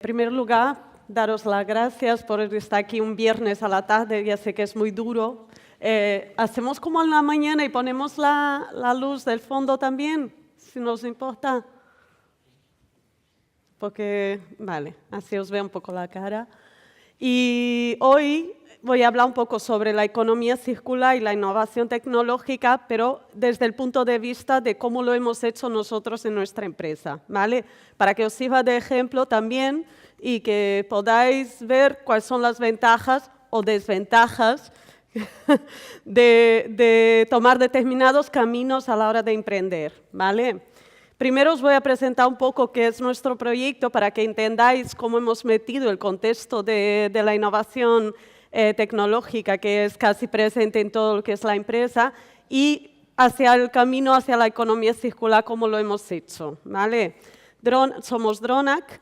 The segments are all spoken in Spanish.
primer lugar, daros las gracias por estar aquí un viernes a la tarde, ya sé que es muy duro. Hacemos como en la mañana y ponemos la luz del fondo también, si nos importa. Porque, vale, así os veo un poco la cara. Y hoy voy a hablar un poco sobre la economía circular y la innovación tecnológica, pero desde el punto de vista de cómo lo hemos hecho nosotros en nuestra empresa, ¿vale? Para que os sirva de ejemplo también y que podáis ver cuáles son las ventajas o desventajas de tomar determinados caminos a la hora de emprender, ¿vale? Primero os voy a presentar un poco qué es nuestro proyecto para que entendáis cómo hemos metido el contexto de la innovación tecnológica que es casi presente en todo lo que es la empresa y hacia el camino hacia la economía circular, cómo lo hemos hecho, ¿vale? Somos Dronac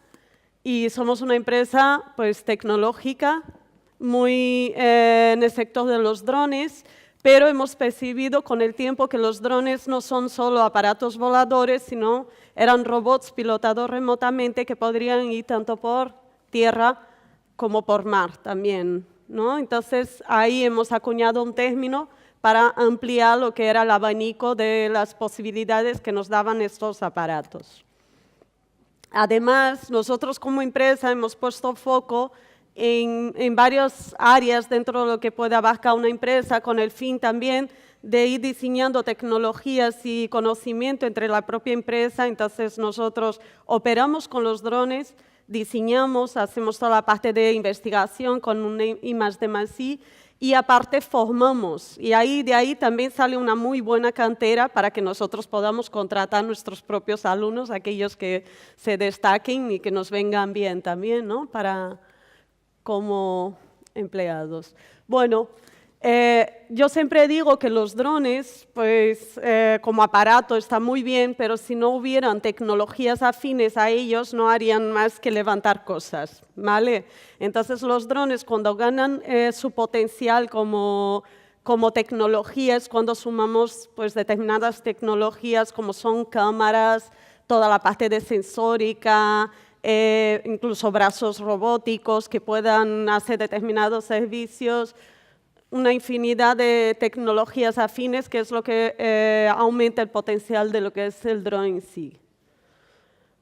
y somos una empresa pues, tecnológica muy en el sector de los drones, pero hemos percibido con el tiempo que los drones no son solo aparatos voladores, sino eran robots pilotados remotamente que podrían ir tanto por tierra como por mar también, ¿no? Entonces, ahí hemos acuñado un término para ampliar lo que era el abanico de las posibilidades que nos daban estos aparatos. Además, nosotros como empresa hemos puesto foco en varias áreas dentro de lo que puede abarcar una empresa, con el fin también de ir diseñando tecnologías y conocimiento entre la propia empresa. Entonces, nosotros operamos con los drones, diseñamos, hacemos toda la parte de investigación con un I+D+I y aparte formamos. Y de ahí también sale una muy buena cantera para que nosotros podamos contratar nuestros propios alumnos, aquellos que se destaquen y que nos vengan bien también, ¿no? Como empleados. Bueno, yo siempre digo que los drones, pues como aparato está muy bien, pero si no hubieran tecnologías afines a ellos, no harían más que levantar cosas, ¿vale? Entonces los drones cuando ganan su potencial como tecnologías, cuando sumamos pues, determinadas tecnologías como son cámaras, toda la parte de sensórica, incluso brazos robóticos que puedan hacer determinados servicios, una infinidad de tecnologías afines que es lo que aumenta el potencial de lo que es el drone en sí.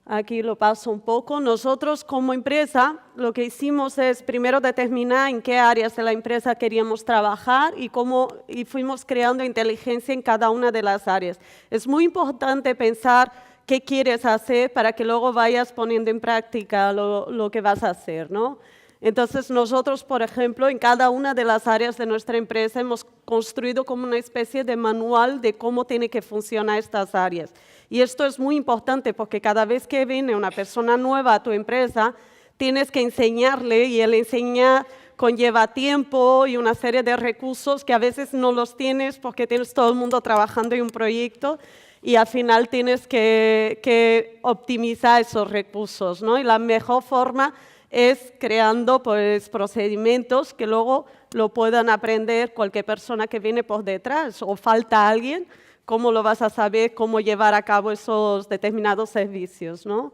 Aquí lo paso un poco. Nosotros como empresa lo que hicimos es primero determinar en qué áreas de la empresa queríamos trabajar y fuimos creando inteligencia en cada una de las áreas. Es muy importante pensar qué quieres hacer para que luego vayas poniendo en práctica lo que vas a hacer, ¿no? Entonces, nosotros, por ejemplo, en cada una de las áreas de nuestra empresa hemos construido como una especie de manual de cómo tienen que funcionar estas áreas. Y esto es muy importante porque cada vez que viene una persona nueva a tu empresa, tienes que enseñarle y el enseñar conlleva tiempo y una serie de recursos que a veces no los tienes porque tienes todo el mundo trabajando en un proyecto y al final tienes que optimizar esos recursos, ¿no? Y la mejor forma es creando pues, procedimientos que luego lo puedan aprender cualquier persona que viene por detrás o falta alguien, ¿cómo lo vas a saber cómo llevar a cabo esos determinados servicios, ¿no?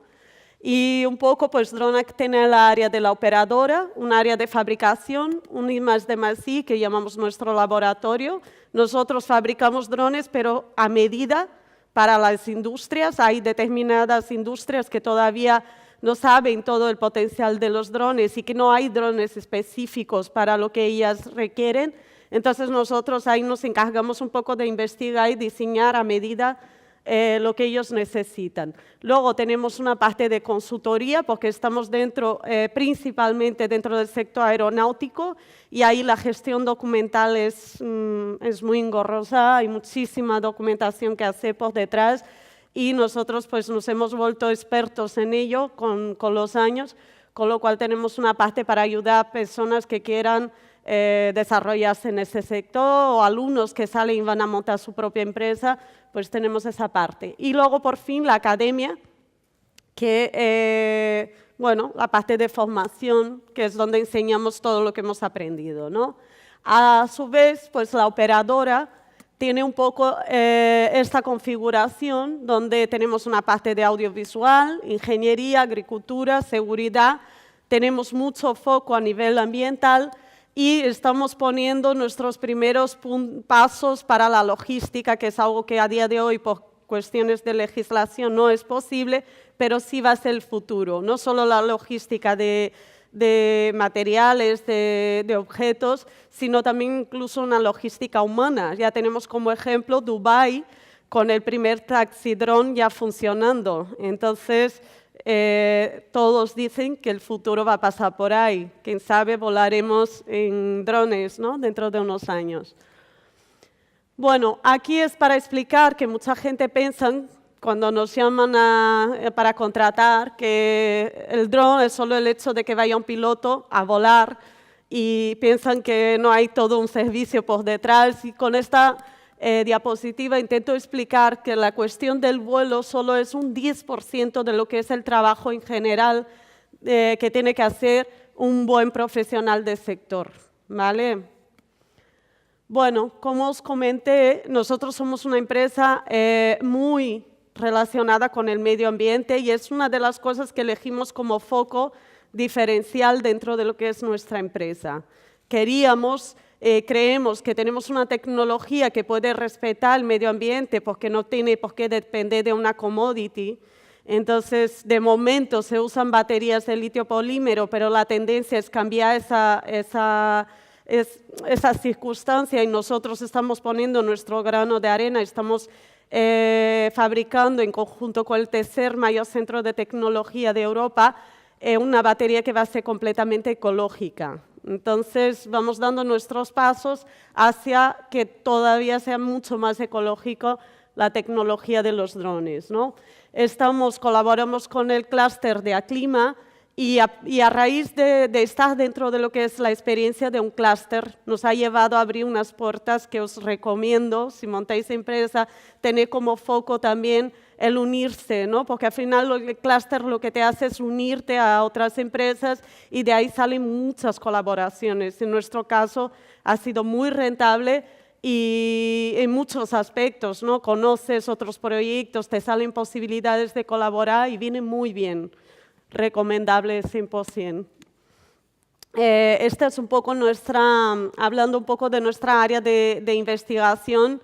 Y un poco, pues Dronac tiene el área de la operadora, un área de fabricación, un I+D+I que llamamos nuestro laboratorio. Nosotros fabricamos drones, pero a medida para las industrias. Hay determinadas industrias que todavía no saben todo el potencial de los drones y que no hay drones específicos para lo que ellas requieren. Entonces nosotros ahí nos encargamos un poco de investigar y diseñar a medida lo que ellos necesitan. Luego tenemos una parte de consultoría porque estamos principalmente dentro del sector aeronáutico y ahí la gestión documental es muy engorrosa, hay muchísima documentación que hacer por detrás y nosotros pues, nos hemos vuelto expertos en ello con los años, con lo cual tenemos una parte para ayudar a personas que quieran desarrollarse en ese sector o alumnos que salen y van a montar su propia empresa, pues tenemos esa parte. Y luego, por fin, la academia, que, bueno, la parte de formación, que es donde enseñamos todo lo que hemos aprendido, ¿no? A su vez, pues la operadora tiene un poco esta configuración donde tenemos una parte de audiovisual, ingeniería, agricultura, seguridad, tenemos mucho foco a nivel ambiental y estamos poniendo nuestros primeros pasos para la logística, que es algo que a día de hoy por cuestiones de legislación no es posible, pero sí va a ser el futuro, no solo la logística de materiales, de objetos, sino también incluso una logística humana. Ya tenemos como ejemplo Dubái con el primer taxi dron ya funcionando. Entonces, todos dicen que el futuro va a pasar por ahí. Quién sabe, volaremos en drones, ¿no?, dentro de unos años. Bueno, aquí es para explicar que mucha gente piensa, cuando nos llaman para contratar, que el dron es solo el hecho de que vaya un piloto a volar y piensan que no hay todo un servicio por detrás. Y con esta diapositiva intento explicar que la cuestión del vuelo solo es un 10% de lo que es el trabajo en general que tiene que hacer un buen profesional del sector, ¿vale? Bueno, como os comenté, nosotros somos una empresa muy relacionada con el medio ambiente y es una de las cosas que elegimos como foco diferencial dentro de lo que es nuestra empresa. Creemos que tenemos una tecnología que puede respetar el medio ambiente porque no tiene por qué depender de una commodity. Entonces, de momento se usan baterías de litio polímero, pero la tendencia es cambiar esa circunstancia y nosotros estamos poniendo nuestro grano de arena, estamos fabricando en conjunto con el tercer mayor centro de tecnología de Europa una batería que va a ser completamente ecológica. Entonces, vamos dando nuestros pasos hacia que todavía sea mucho más ecológico la tecnología de los drones, ¿no? Colaboramos con el clúster de Aclima y a raíz de estar dentro de lo que es la experiencia de un clúster, nos ha llevado a abrir unas puertas que os recomiendo, si montáis empresa, tener como foco también el unirse, ¿no? Porque al final el clúster lo que te hace es unirte a otras empresas y de ahí salen muchas colaboraciones. En nuestro caso ha sido muy rentable y en muchos aspectos, ¿no? Conoces otros proyectos, te salen posibilidades de colaborar y viene muy bien. Recomendable 100%. Esta es un poco hablando un poco de nuestra área de investigación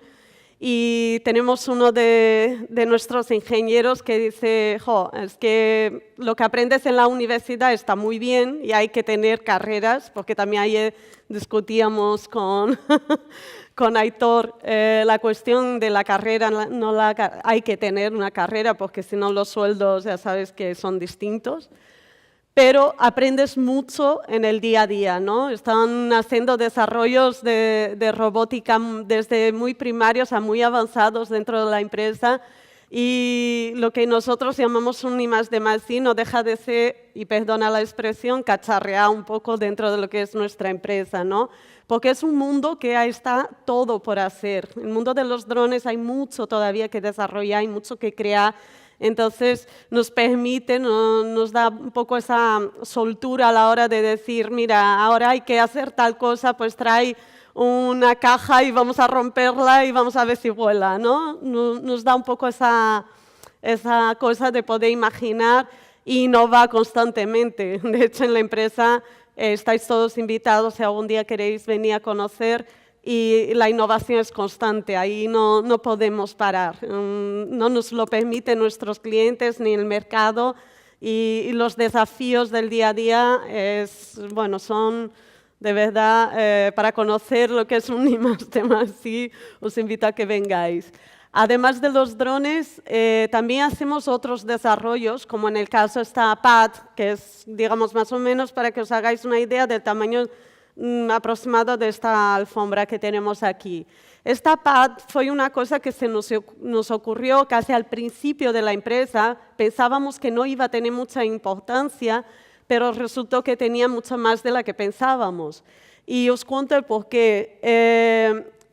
y tenemos uno de nuestros ingenieros que dice, es que lo que aprendes en la universidad está muy bien y hay que tener carreras, porque también ayer discutíamos con Aitor la cuestión de la carrera, hay que tener una carrera porque si no los sueldos ya sabes que son distintos, pero aprendes mucho en el día a día, ¿no? Están haciendo desarrollos de robótica desde muy primarios a muy avanzados dentro de la empresa y lo que nosotros llamamos un I+D+I no deja de ser, y perdona la expresión, cacharrear un poco dentro de lo que es nuestra empresa, ¿no? Porque es un mundo que está todo por hacer. En el mundo de los drones hay mucho todavía que desarrollar, hay mucho que crear. Entonces, nos permite, nos da un poco esa soltura a la hora de decir, mira, ahora hay que hacer tal cosa, pues trae una caja y vamos a romperla y vamos a ver si vuela, ¿no? Nos da un poco esa cosa de poder imaginar e innovar constantemente. De hecho, en la empresa estáis todos invitados si algún día queréis venir a conocer y la innovación es constante, ahí no podemos parar, no nos lo permiten nuestros clientes ni el mercado y los desafíos del día a día son de verdad para conocer lo que es un I+D+I, os invito a que vengáis. Además de los drones, también hacemos otros desarrollos, como en el caso esta PAD, que es, digamos, más o menos para que os hagáis una idea del tamaño aproximado de esta alfombra que tenemos aquí. Esta PAD fue una cosa que se nos ocurrió casi al principio de la empresa. Pensábamos que no iba a tener mucha importancia, pero resultó que tenía mucho más de la que pensábamos. Y os cuento el porqué.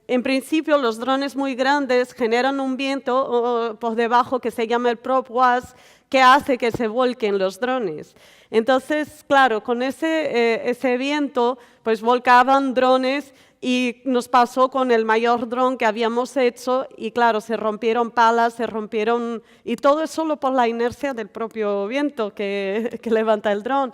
En principio, los drones muy grandes generan un viento por debajo que se llama el prop wash, que hace que se volquen los drones. Entonces, claro, con ese viento, pues volcaban drones y nos pasó con el mayor dron que habíamos hecho y claro, se rompieron palas, se rompieron, y todo es solo por la inercia del propio viento que levanta el dron.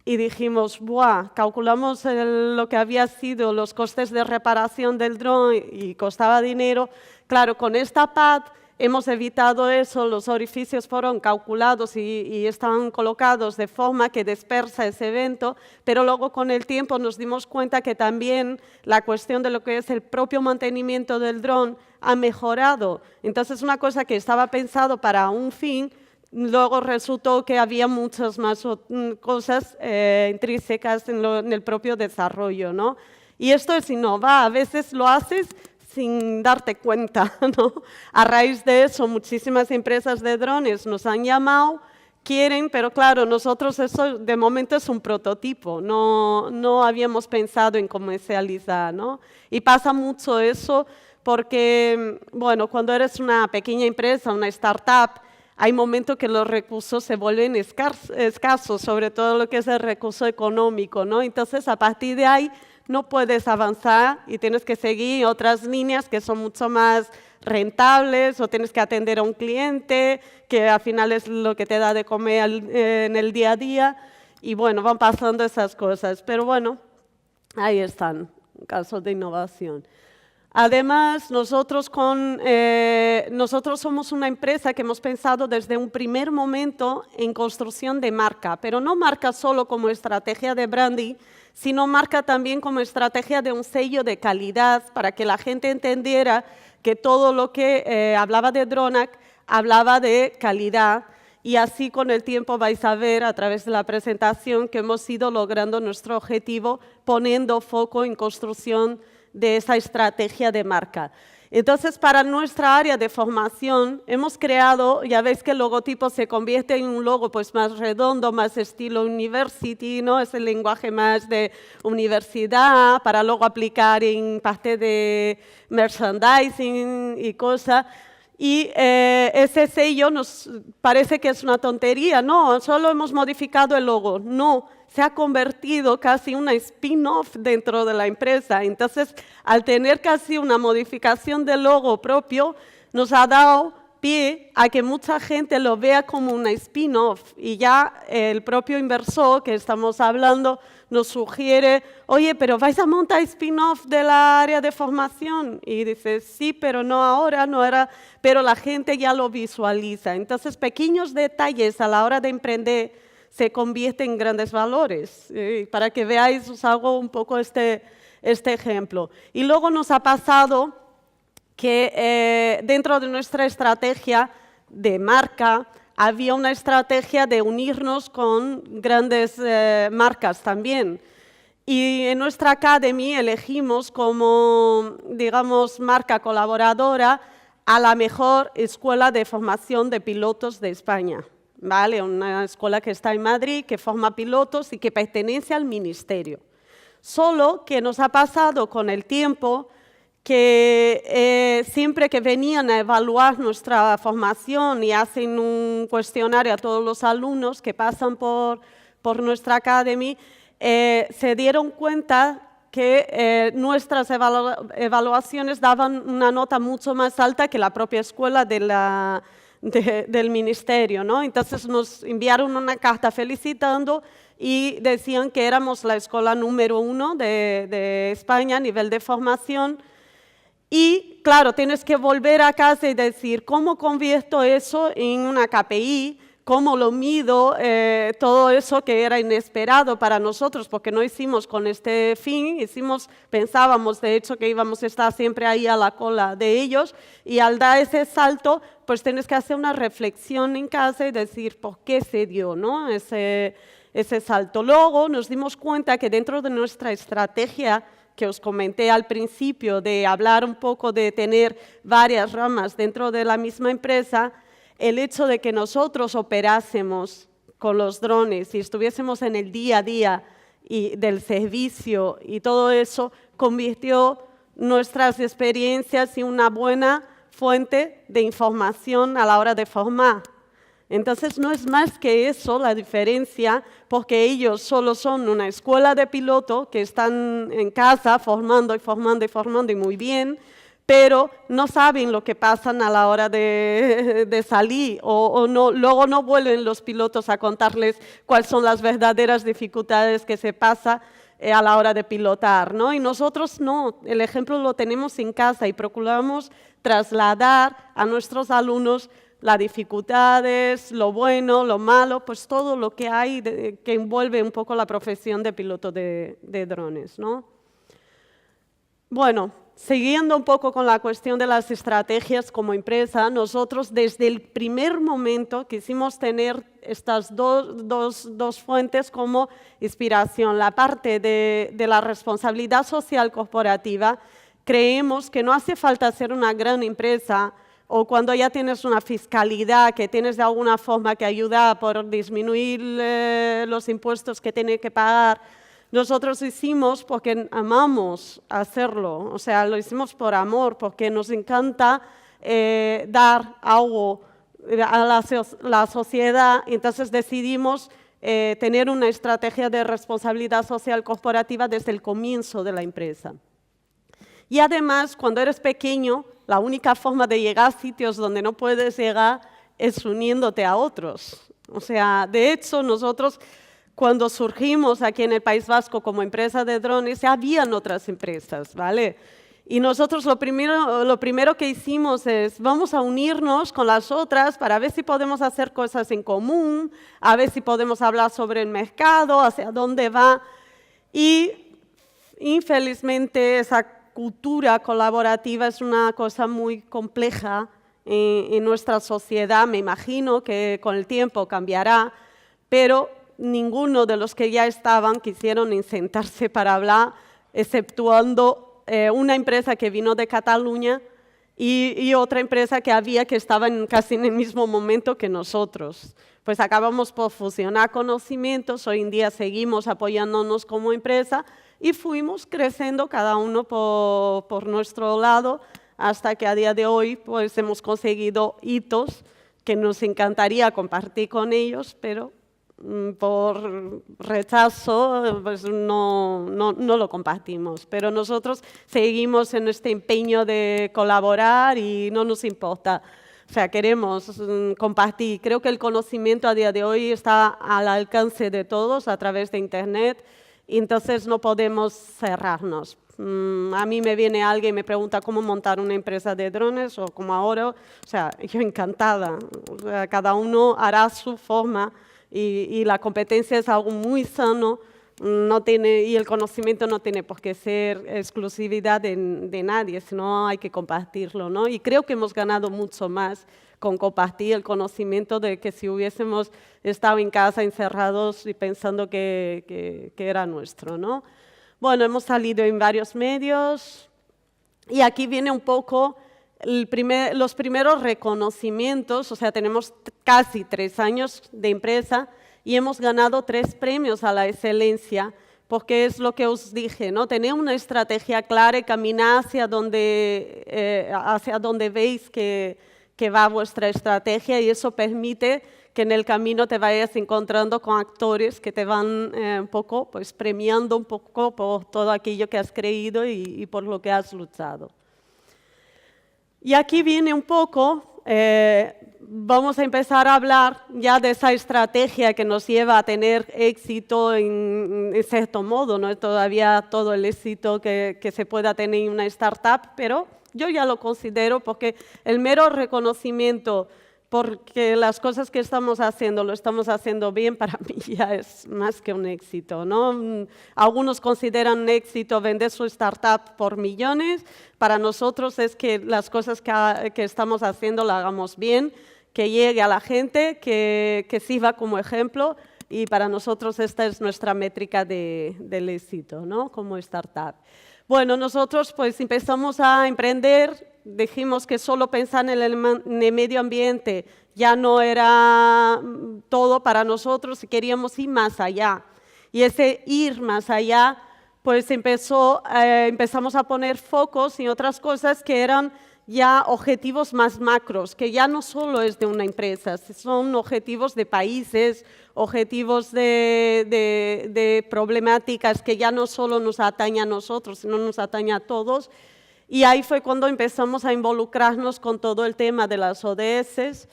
Y dijimos, ¡buah! Calculamos lo que había sido los costes de reparación del dron y costaba dinero. Claro, con esta pad hemos evitado eso, los orificios fueron calculados y están colocados de forma que dispersa ese evento, pero luego con el tiempo nos dimos cuenta que también la cuestión de lo que es el propio mantenimiento del dron ha mejorado. Entonces, una cosa que estaba pensado para un fin, luego resultó que había muchas más cosas intrínsecas en el propio desarrollo, ¿no? Y esto es innovar, a veces lo haces sin darte cuenta, ¿no? A raíz de eso, muchísimas empresas de drones nos han llamado, quieren, pero claro, nosotros eso de momento es un prototipo, no habíamos pensado en comercializar, ¿no? Y pasa mucho eso porque, bueno, cuando eres una pequeña empresa, una startup, hay momentos que los recursos se vuelven escasos, sobre todo lo que es el recurso económico, ¿no? Entonces, a partir de ahí, no puedes avanzar y tienes que seguir otras líneas que son mucho más rentables o tienes que atender a un cliente que al final es lo que te da de comer en el día a día y bueno, van pasando esas cosas, pero bueno, ahí están, casos de innovación. Además, nosotros somos una empresa que hemos pensado desde un primer momento en construcción de marca, pero no marca solo como estrategia de branding, sino marca también como estrategia de un sello de calidad para que la gente entendiera que todo lo que hablaba de Dronac hablaba de calidad y así con el tiempo vais a ver a través de la presentación que hemos ido logrando nuestro objetivo poniendo foco en construcción de esa estrategia de marca. Entonces, para nuestra área de formación, hemos creado, ya veis que el logotipo se convierte en un logo pues, más redondo, más estilo university, ¿no? Es el lenguaje más de universidad, para luego aplicar en parte de merchandising y cosas. Y ese sello nos parece que es una tontería, no, solo hemos modificado el logo, no, se ha convertido casi en una spin-off dentro de la empresa. Entonces, al tener casi una modificación del logo propio, nos ha dado pie a que mucha gente lo vea como una spin-off y ya el propio inversor que estamos hablando nos sugiere, oye, pero ¿vais a montar spin-off de la área de formación? Y dices, sí, pero no ahora, no era, pero la gente ya lo visualiza. Entonces, pequeños detalles a la hora de emprender se convierten en grandes valores. Para que veáis, os hago un poco este ejemplo. Y luego nos ha pasado que dentro de nuestra estrategia de marca había una estrategia de unirnos con grandes marcas también. Y en nuestra academy elegimos como, digamos, marca colaboradora a la mejor escuela de formación de pilotos de España. ¿Vale? Una escuela que está en Madrid, que forma pilotos y que pertenece al ministerio. Solo que nos ha pasado con el tiempo que siempre que venían a evaluar nuestra formación y hacen un cuestionario a todos los alumnos que pasan por nuestra academy, se dieron cuenta que nuestras evaluaciones daban una nota mucho más alta que la propia escuela del ministerio, ¿no? Entonces nos enviaron una carta felicitando y decían que éramos la escuela número 1 de España a nivel de formación. Y, claro, tienes que volver a casa y decir, ¿cómo convierto eso en una KPI? ¿Cómo lo mido? Todo eso que era inesperado para nosotros, porque no hicimos con este fin, pensábamos de hecho que íbamos a estar siempre ahí a la cola de ellos, y al dar ese salto, pues tienes que hacer una reflexión en casa y decir, ¿por qué se dio, ¿no? ese salto? Luego nos dimos cuenta que dentro de nuestra estrategia, que os comenté al principio, de hablar un poco de tener varias ramas dentro de la misma empresa, el hecho de que nosotros operásemos con los drones y estuviésemos en el día a día y del servicio y todo eso, convirtió nuestras experiencias en una buena fuente de información a la hora de formar. Entonces, no es más que eso la diferencia, porque ellos solo son una escuela de piloto que están en casa formando y formando y formando y muy bien, pero no saben lo que pasan a la hora de salir o no, luego no vuelven los pilotos a contarles cuáles son las verdaderas dificultades que se pasan a la hora de pilotar, ¿no? Y nosotros no, el ejemplo lo tenemos en casa y procuramos trasladar a nuestros alumnos las dificultades, lo bueno, lo malo, pues todo lo que hay que envuelve un poco la profesión de piloto de drones, ¿no? Bueno, siguiendo un poco con la cuestión de las estrategias como empresa, nosotros desde el primer momento quisimos tener estas dos fuentes como inspiración. La parte de la responsabilidad social corporativa, creemos que no hace falta ser una gran empresa o cuando ya tienes una fiscalidad que tienes de alguna forma que ayudar por disminuir los impuestos que tienes que pagar. Nosotros hicimos porque amamos hacerlo, o sea, lo hicimos por amor, porque nos encanta dar algo a la sociedad, entonces decidimos tener una estrategia de responsabilidad social corporativa desde el comienzo de la empresa. Y además, cuando eres pequeño, la única forma de llegar a sitios donde no puedes llegar es uniéndote a otros. O sea, de hecho, nosotros cuando surgimos aquí en el País Vasco como empresa de drones, ya habían otras empresas, ¿vale? Y nosotros lo primero que hicimos es, vamos a unirnos con las otras para ver si podemos hacer cosas en común, a ver si podemos hablar sobre el mercado, hacia dónde va. Y infelizmente esa cultura colaborativa es una cosa muy compleja en nuestra sociedad. Me imagino que con el tiempo cambiará, pero ninguno de los que ya estaban quisieron sentarse para hablar, exceptuando una empresa que vino de Cataluña y otra empresa que estaba casi en el mismo momento que nosotros. Pues acabamos por fusionar conocimientos, hoy en día seguimos apoyándonos como empresa y fuimos creciendo cada uno por nuestro lado hasta que a día de hoy pues, hemos conseguido hitos que nos encantaría compartir con ellos, pero por rechazo pues no lo compartimos. Pero nosotros seguimos en este empeño de colaborar y no nos importa. O sea, queremos compartir. Creo que el conocimiento a día de hoy está al alcance de todos a través de Internet. Y entonces no podemos cerrarnos. A mí me viene alguien y me pregunta cómo montar una empresa de drones o como ahora, o sea, yo encantada. O sea, cada uno hará su forma y la competencia es algo muy sano y el conocimiento no tiene por qué ser exclusividad de nadie, sino hay que compartirlo, ¿no? Y creo que hemos ganado mucho más con compartir el conocimiento de que si hubiésemos estado en casa encerrados y pensando que era nuestro, ¿no? Bueno, hemos salido en varios medios y aquí viene un poco los primeros reconocimientos, o sea, tenemos casi 3 años de empresa y hemos ganado 3 premios a la excelencia, porque es lo que os dije, ¿no? Tener una estrategia clara y caminar hacia donde veis que va vuestra estrategia y eso permite que en el camino te vayas encontrando con actores que te van un poco pues, premiando un poco por todo aquello que has creído y por lo que has luchado. Y aquí viene un poco, vamos a empezar a hablar ya de esa estrategia que nos lleva a tener éxito en cierto modo, no es todavía todo el éxito que se pueda tener en una startup, pero yo ya lo considero porque el mero reconocimiento porque las cosas que estamos haciendo lo estamos haciendo bien, para mí ya es más que un éxito, ¿no? Algunos consideran un éxito vender su startup por millones, para nosotros es que las cosas que estamos haciendo las hagamos bien, que llegue a la gente, que sirva como ejemplo y para nosotros esta es nuestra métrica del éxito, ¿no? Como startup. Bueno, nosotros pues empezamos a emprender, dijimos que solo pensar en el medio ambiente ya no era todo para nosotros y queríamos ir más allá. Y ese ir más allá, pues empezamos a poner focos en otras cosas que eran ya objetivos más macros, que ya no solo es de una empresa, son objetivos de países, objetivos de problemáticas que ya no solo nos atañen a nosotros, sino nos atañen a todos. Y ahí fue cuando empezamos a involucrarnos con todo el tema de las ODS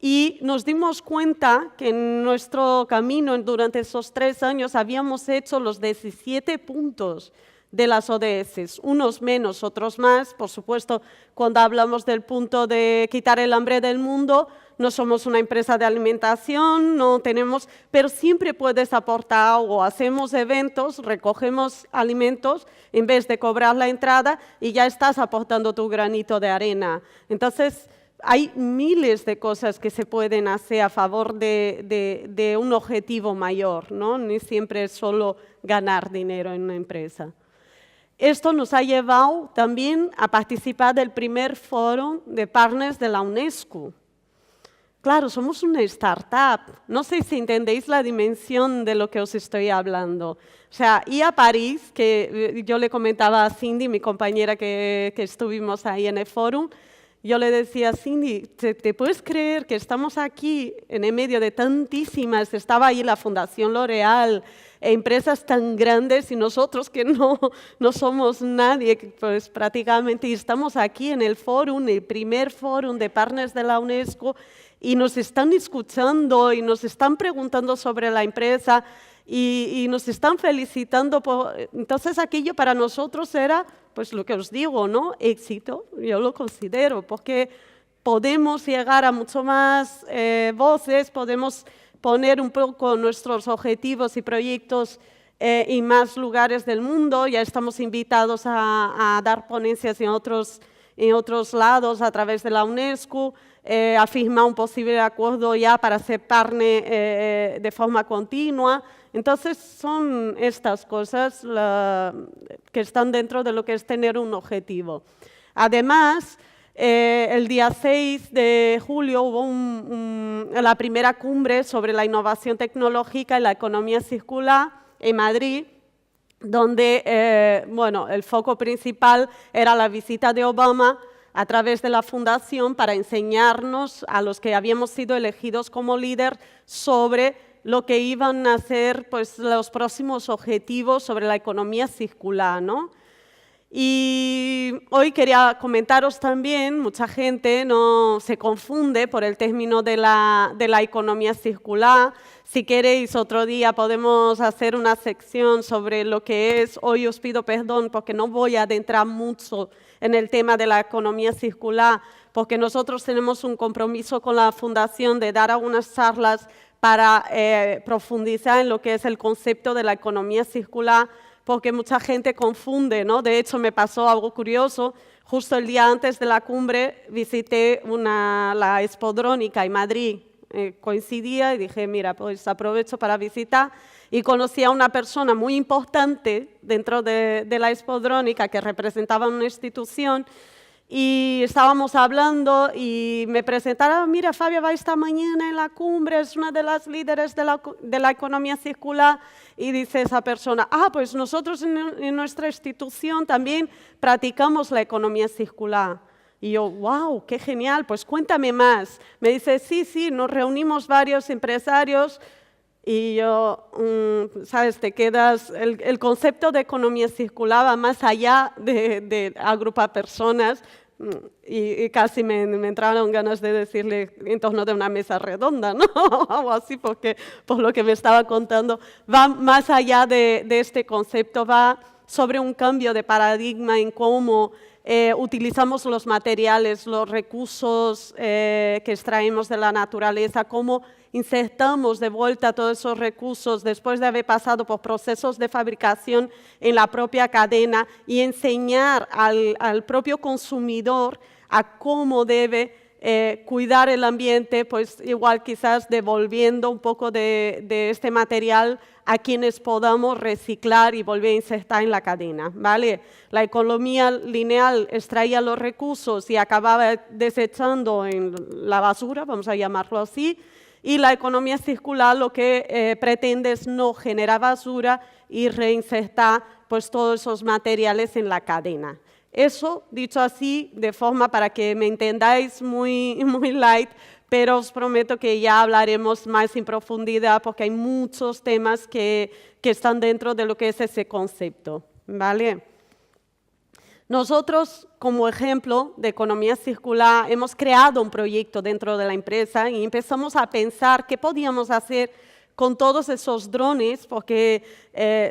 y nos dimos cuenta que en nuestro camino durante esos 3 años habíamos hecho los 17 puntos de las ODS, unos menos, otros más. Por supuesto, cuando hablamos del punto de quitar el hambre del mundo, no somos una empresa de alimentación, no tenemos, pero siempre puedes aportar algo. Hacemos eventos, recogemos alimentos en vez de cobrar la entrada y ya estás aportando tu granito de arena. Entonces, hay miles de cosas que se pueden hacer a favor de un objetivo mayor, ¿no? Ni siempre es solo ganar dinero en una empresa. Esto nos ha llevado también a participar del primer foro de partners de la UNESCO. Claro, somos una startup. No sé si entendéis la dimensión de lo que os estoy hablando. O sea, y a París, que yo le comentaba a Cindy, mi compañera que estuvimos ahí en el foro, yo le decía a Cindy, ¿te puedes creer que estamos aquí en el medio de tantísimas? Estaba ahí la Fundación L'Oréal, empresas tan grandes y nosotros que no somos nadie, pues prácticamente, y estamos aquí en el fórum, el primer fórum de partners de la UNESCO, y nos están escuchando y nos están preguntando sobre la empresa y nos están felicitando. Entonces aquello para nosotros era, pues lo que os digo, ¿no? Éxito, yo lo considero, porque podemos llegar a mucho más voces, podemos poner un poco nuestros objetivos y proyectos en más lugares del mundo. Ya estamos invitados a dar ponencias en otros lados a través de la UNESCO, a firmar un posible acuerdo ya para ser partner de forma continua. Entonces, son estas cosas que están dentro de lo que es tener un objetivo. Además, el día 6 de julio hubo la primera cumbre sobre la innovación tecnológica y la economía circular en Madrid, donde bueno, el foco principal era la visita de Obama a través de la fundación para enseñarnos a los que habíamos sido elegidos como líder sobre lo que iban a ser pues, los próximos objetivos sobre la economía circular, ¿no? Y hoy quería comentaros también, mucha gente no se confunde por el término de la economía circular. Si queréis, otro día podemos hacer una sección sobre lo que es. Hoy os pido perdón porque no voy a adentrar mucho en el tema de la economía circular, porque nosotros tenemos un compromiso con la Fundación de dar algunas charlas para profundizar en lo que es el concepto de la economía circular, porque mucha gente confunde, ¿no? De hecho, me pasó algo curioso. Justo el día antes de la cumbre visité la Expodrónica en Madrid. Coincidía y dije, mira, pues aprovecho para visitar. Y conocí a una persona muy importante dentro de la Expodrónica que representaba una institución. Y estábamos hablando y me presentaron, mira, Fabia va esta mañana en la cumbre, es una de las líderes de la economía circular. Y dice esa persona, pues nosotros en nuestra institución también practicamos la economía circular. Y yo, wow, qué genial, pues cuéntame más. Me dice, sí, nos reunimos varios empresarios. Y yo, ¿sabes? Te quedas, el concepto de economía circular va más allá de agrupar personas y casi me entraron ganas de decirle en torno de una mesa redonda, ¿no? Algo así, porque por lo que me estaba contando, va más allá de este concepto, va sobre un cambio de paradigma en cómo utilizamos los materiales, los recursos que extraemos de la naturaleza, cómo insertamos de vuelta todos esos recursos después de haber pasado por procesos de fabricación en la propia cadena y enseñar al propio consumidor a cómo debe cuidar el ambiente, pues igual quizás devolviendo un poco de este material a quienes podamos reciclar y volver a insertar en la cadena, ¿vale? La economía lineal extraía los recursos y acababa desechando en la basura, vamos a llamarlo así, y la economía circular lo que pretende es no generar basura y reinsertar pues, todos esos materiales en la cadena. Eso, dicho así, de forma para que me entendáis muy, muy light, pero os prometo que ya hablaremos más en profundidad porque hay muchos temas que están dentro de lo que es ese concepto, ¿vale? Nosotros, como ejemplo de economía circular, hemos creado un proyecto dentro de la empresa y empezamos a pensar qué podíamos hacer con todos esos drones, porque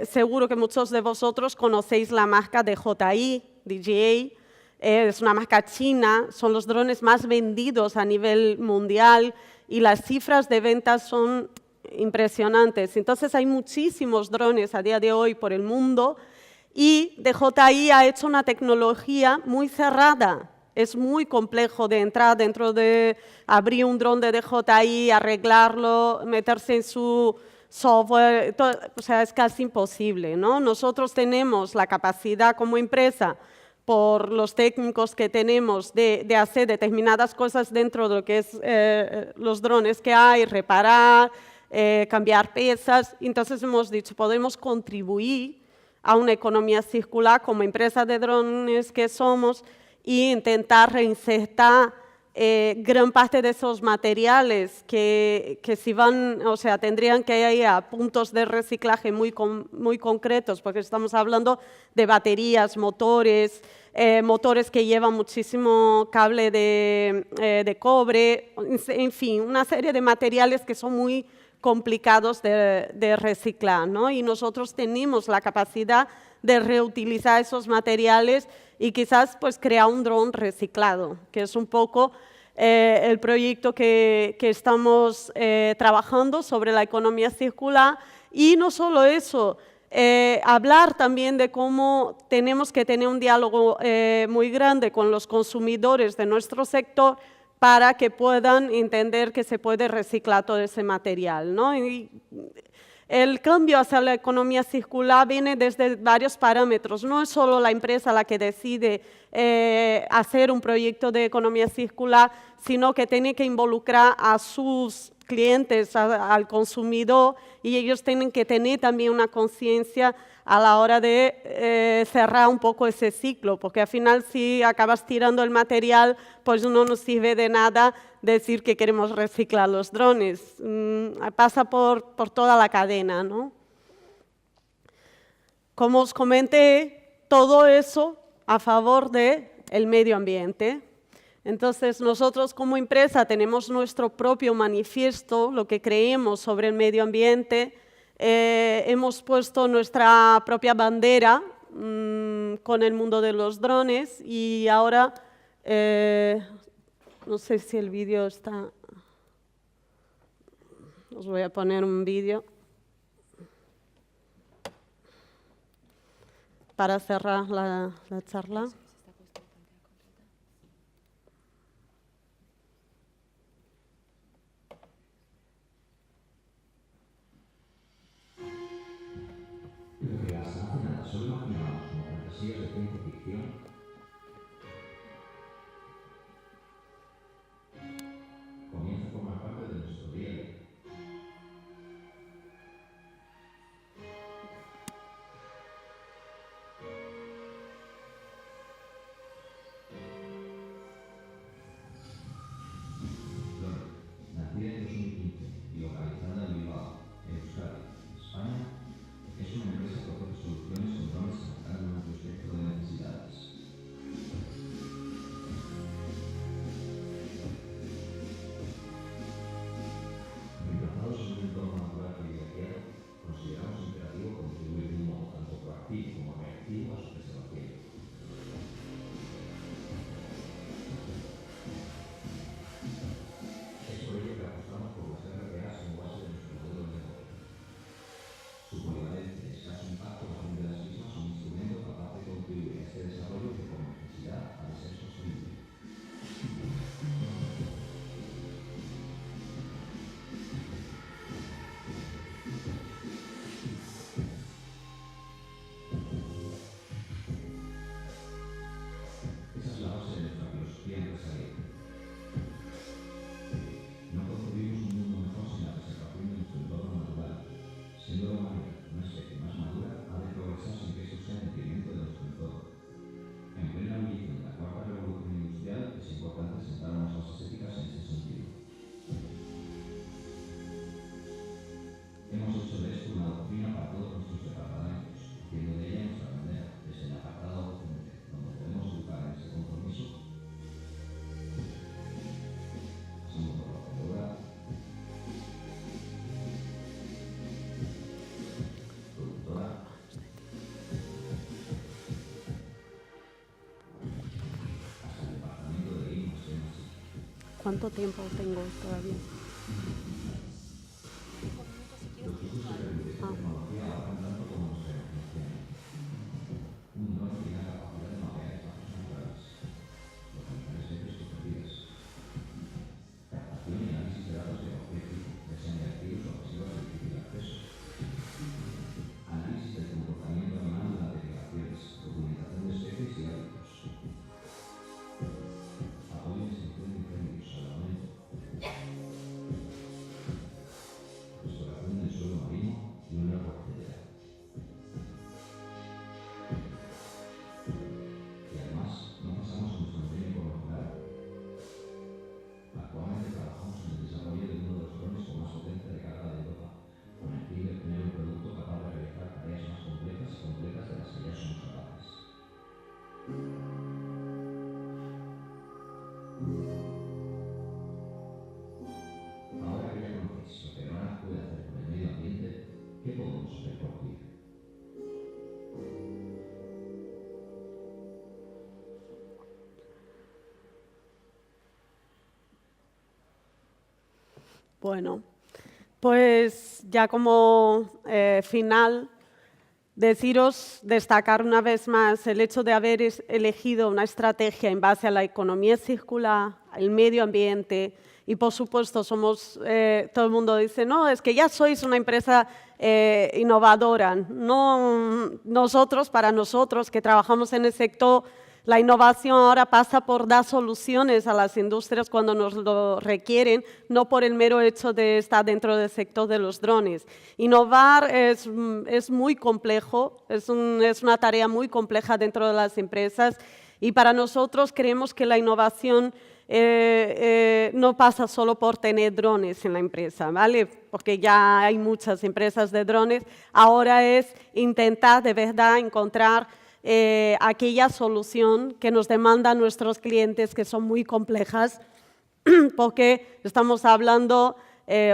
seguro que muchos de vosotros conocéis la marca de DJI, es una marca china, son los drones más vendidos a nivel mundial y las cifras de ventas son impresionantes. Entonces hay muchísimos drones a día de hoy por el mundo y DJI ha hecho una tecnología muy cerrada. Es muy complejo de entrar dentro de abrir un dron de DJI, arreglarlo, meterse en su software, todo, o sea, es casi imposible, ¿no? Nosotros tenemos la capacidad como empresa, por los técnicos que tenemos, de hacer determinadas cosas dentro de lo que es los drones que hay, reparar, cambiar piezas. Entonces hemos dicho, podemos contribuir a una economía circular como empresa de drones que somos e intentar reinsertar gran parte de esos materiales que si van, o sea, tendrían que ir a puntos de reciclaje muy concretos, porque estamos hablando de baterías, motores, motores que llevan muchísimo cable de cobre, en fin, una serie de materiales que son muy complicados de reciclar, ¿no? Y nosotros tenemos la capacidad de reutilizar esos materiales y quizás pues crear un dron reciclado, que es un poco el proyecto que estamos trabajando sobre la economía circular. Y no solo eso, hablar también de cómo tenemos que tener un diálogo muy grande con los consumidores de nuestro sector para que puedan entender que se puede reciclar todo ese material, ¿no? Y el cambio hacia la economía circular viene desde varios parámetros. No es solo la empresa la que decide hacer un proyecto de economía circular, sino que tiene que involucrar a sus clientes, al consumidor, y ellos tienen que tener también una conciencia a la hora de cerrar un poco ese ciclo, porque al final si acabas tirando el material, pues no nos sirve de nada decir que queremos reciclar los drones. Pasa por toda la cadena, ¿no? Como os comenté, todo eso a favor del medio ambiente. Entonces, nosotros como empresa tenemos nuestro propio manifiesto, lo que creemos sobre el medio ambiente. Hemos puesto nuestra propia bandera con el mundo de los drones y ahora, no sé si el vídeo está... Os voy a poner un vídeo para cerrar la charla. Lo que hasta hace nada solo imaginábamos como fantasías de ciencia ficción, comienza a formar parte de nuestro día a día. Nacida en 2015 y localizada en Bilbao, Euskadi, España, es una empresa que ofrece soluciones con drones adaptadas a nuestro espectro de necesidades. ¿Cuánto tiempo tengo todavía? Bueno, pues ya como final, destacar una vez más el hecho de haber elegido una estrategia en base a la economía circular, el medio ambiente y, por supuesto, todo el mundo dice, no, es que ya sois una empresa innovadora. No, para nosotros que trabajamos en el sector, la innovación ahora pasa por dar soluciones a las industrias cuando nos lo requieren, no por el mero hecho de estar dentro del sector de los drones. Innovar es muy complejo, es una tarea muy compleja dentro de las empresas y para nosotros creemos que la innovación no pasa solo por tener drones en la empresa, ¿vale? Porque ya hay muchas empresas de drones, ahora es intentar de verdad encontrar aquella solución que nos demandan nuestros clientes, que son muy complejas, porque estamos hablando,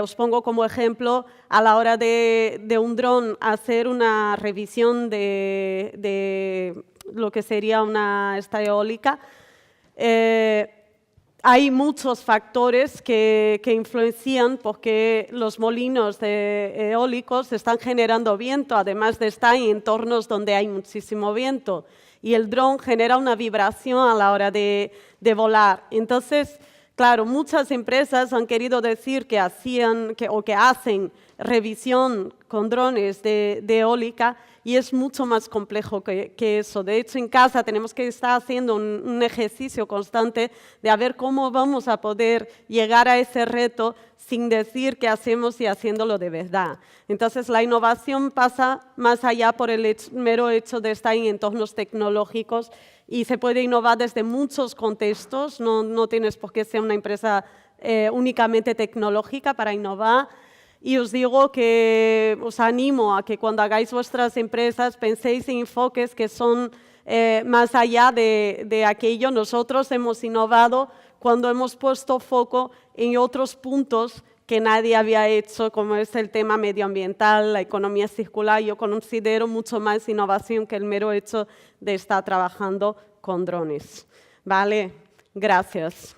os pongo como ejemplo, a la hora de un dron hacer una revisión de lo que sería una esta eólica, hay muchos factores que influencian porque los molinos eólicos están generando viento, además de estar en entornos donde hay muchísimo viento. Y el dron genera una vibración a la hora de volar. Entonces, claro, muchas empresas han querido decir que hacen revisión con drones de eólica y es mucho más complejo que eso. De hecho, en casa tenemos que estar haciendo un ejercicio constante de a ver cómo vamos a poder llegar a ese reto sin decir qué hacemos y haciéndolo de verdad. Entonces, la innovación pasa más allá por el mero hecho de estar en entornos tecnológicos y se puede innovar desde muchos contextos. No tienes por qué ser una empresa únicamente tecnológica para innovar. Y os digo que os animo a que cuando hagáis vuestras empresas penséis en enfoques que son más allá de aquello. Nosotros hemos innovado cuando hemos puesto foco en otros puntos que nadie había hecho, como es el tema medioambiental, la economía circular. Yo considero mucho más innovación que el mero hecho de estar trabajando con drones. ¿Vale? Gracias.